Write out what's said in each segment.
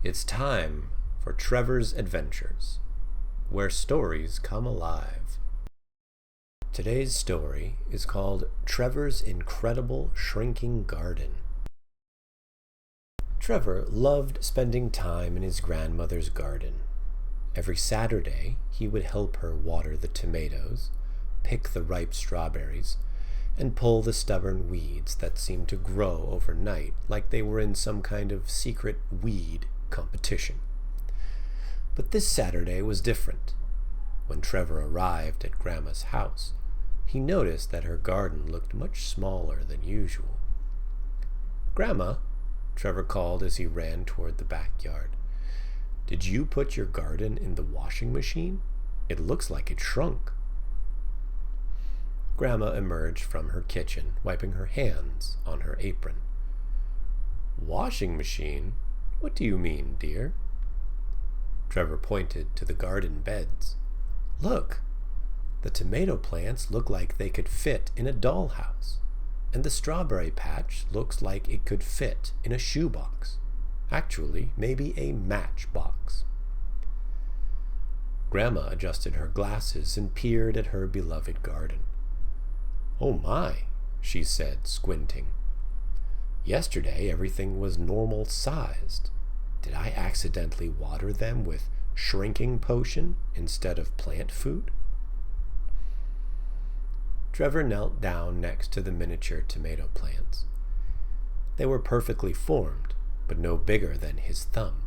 It's time for Trevor's Adventures, where stories come alive. Today's story is called Trevor's Incredible Shrinking Garden. Trevor loved spending time in his grandmother's garden. Every Saturday, he would help her water the tomatoes, pick the ripe strawberries, and pull the stubborn weeds that seemed to grow overnight like they were in some kind of secret weed competition. But this Saturday was different. When Trevor arrived at Grandma's house, he noticed that her garden looked much smaller than usual. "Grandma," Trevor called as he ran toward the backyard, "did you put your garden in the washing machine? It looks like it shrunk." Grandma emerged from her kitchen, wiping her hands on her apron. "Washing machine? What do you mean, dear?" Trevor pointed to the garden beds. "Look! The tomato plants look like they could fit in a dollhouse, and the strawberry patch looks like it could fit in a shoebox. Actually, maybe a matchbox." Grandma adjusted her glasses and peered at her beloved garden. "Oh my," she said, squinting. "Yesterday everything was normal sized. Did I accidentally water them with shrinking potion instead of plant food?" Trevor knelt down next to the miniature tomato plants. They were perfectly formed, but no bigger than his thumb.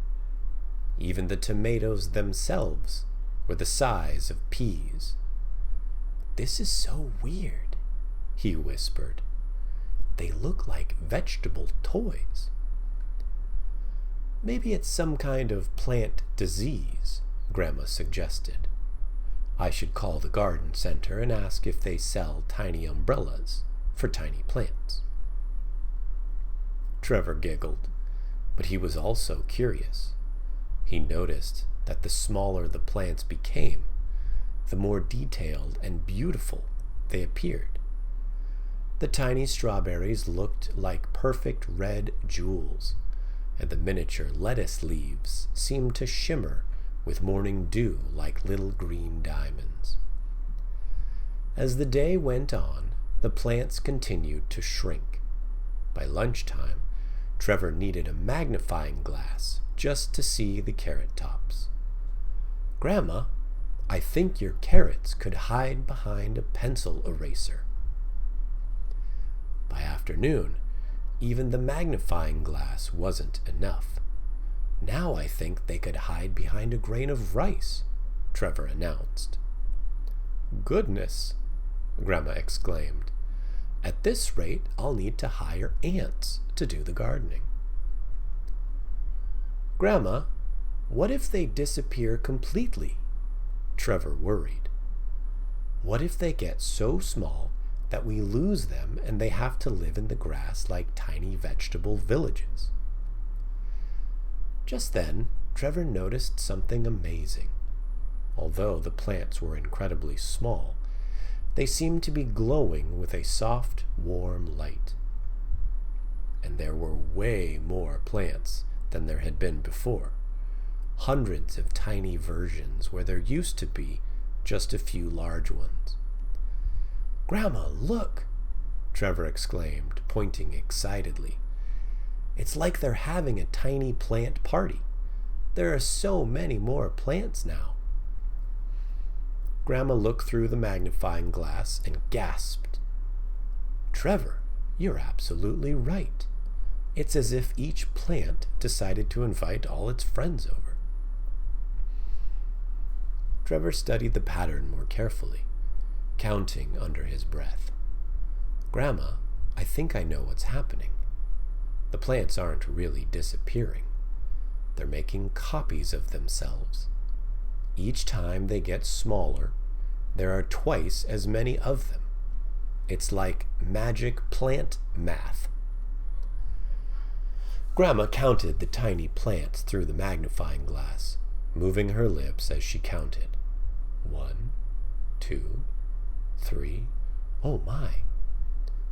Even the tomatoes themselves were the size of peas. "This is so weird," he whispered. "They look like vegetable toys." "Maybe it's some kind of plant disease," Grandma suggested. "I should call the garden center and ask if they sell tiny umbrellas for tiny plants." Trevor giggled, but he was also curious. He noticed that the smaller the plants became, the more detailed and beautiful they appeared. The tiny strawberries looked like perfect red jewels, and the miniature lettuce leaves seemed to shimmer with morning dew like little green diamonds. As the day went on, the plants continued to shrink. By lunchtime, Trevor needed a magnifying glass just to see the carrot tops. "Grandma, I think your carrots could hide behind a pencil eraser." By afternoon, even the magnifying glass wasn't enough. "Now I think they could hide behind a grain of rice," Trevor announced. "Goodness," Grandma exclaimed. "At this rate, I'll need to hire ants to do the gardening." "Grandma, what if they disappear completely?" Trevor worried. "What if they get so small that we lose them and they have to live in the grass like tiny vegetable villages?" Just then, Trevor noticed something amazing. Although the plants were incredibly small, they seemed to be glowing with a soft, warm light. And there were way more plants than there had been before. Hundreds of tiny versions where there used to be just a few large ones. "Grandma, look!" Trevor exclaimed, pointing excitedly. "It's like they're having a tiny plant party. There are so many more plants now." Grandma looked through the magnifying glass and gasped. "Trevor, you're absolutely right. It's as if each plant decided to invite all its friends over." Trevor studied the pattern more carefully, counting under his breath. "Grandma, I think I know what's happening. The plants aren't really disappearing. They're making copies of themselves. Each time they get smaller, there are twice as many of them. It's like magic plant math." Grandma counted the tiny plants through the magnifying glass, moving her lips as she counted. 1, 2, 3. "Oh my.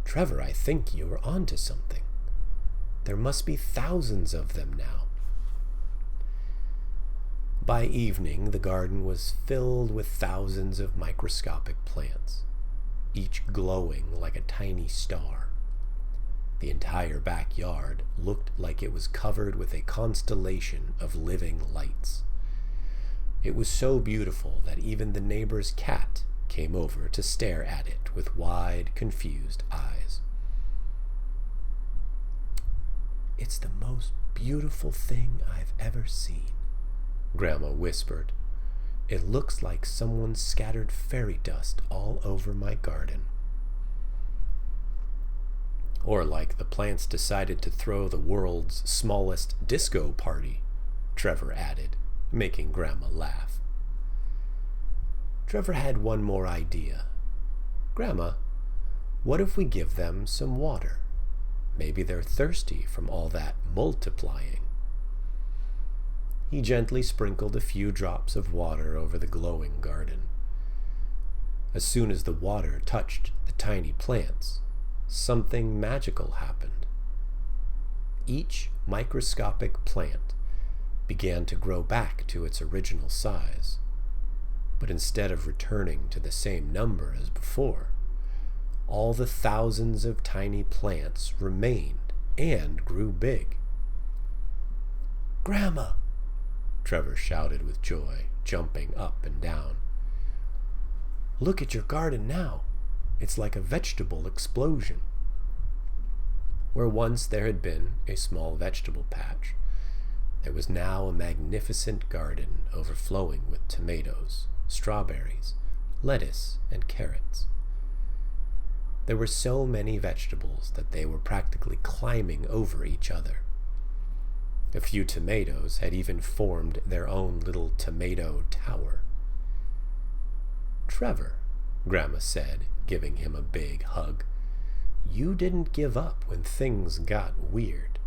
Trevor, I think you are onto something. There must be thousands of them now." By evening, the garden was filled with thousands of microscopic plants, each glowing like a tiny star. The entire backyard looked like it was covered with a constellation of living lights. It was so beautiful that even the neighbor's cat came over to stare at it with wide, confused eyes. "It's the most beautiful thing I've ever seen," Grandma whispered. "It looks like someone scattered fairy dust all over my garden." "Or like the plants decided to throw the world's smallest disco party," Trevor added, making Grandma laugh. Trevor had one more idea. "Grandma, what if we give them some water? Maybe they're thirsty from all that multiplying." He gently sprinkled a few drops of water over the glowing garden. As soon as the water touched the tiny plants, something magical happened. Each microscopic plant began to grow back to its original size, but instead of returning to the same number as before, all the thousands of tiny plants remained and grew big. "Grandma!" Trevor shouted with joy, jumping up and down. "Look at your garden now. It's like a vegetable explosion." Where once there had been a small vegetable patch, there was now a magnificent garden overflowing with tomatoes, strawberries, lettuce, and carrots. There were so many vegetables that they were practically climbing over each other. A few tomatoes had even formed their own little tomato tower. "Trevor," Grandma said, giving him a big hug, "you didn't give up when things got weird.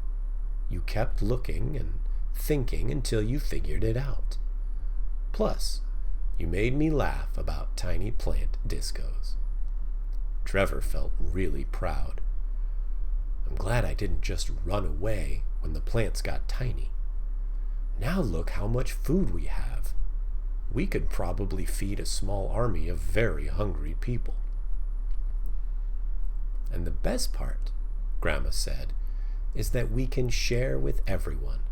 You kept looking and thinking until you figured it out. Plus, you made me laugh about tiny plant discos." Trevor felt really proud. "I'm glad I didn't just run away when the plants got tiny. Now look how much food we have. We could probably feed a small army of very hungry people." "And the best part," Grandma said, "is that we can share with everyone.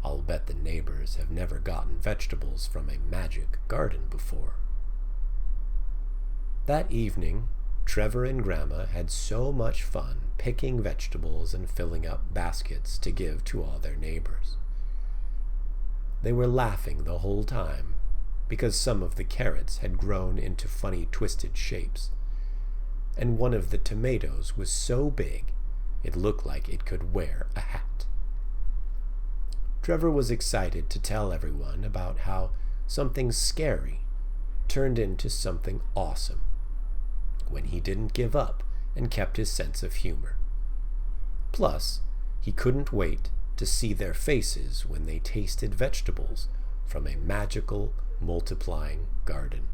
I'll bet the neighbors have never gotten vegetables from a magic garden before." That evening, Trevor and Grandma had so much fun picking vegetables and filling up baskets to give to all their neighbors. They were laughing the whole time because some of the carrots had grown into funny twisted shapes, and one of the tomatoes was so big it looked like it could wear a hat. Trevor was excited to tell everyone about how something scary turned into something awesome when he didn't give up and kept his sense of humor. Plus, he couldn't wait to see their faces when they tasted vegetables from a magical, multiplying garden.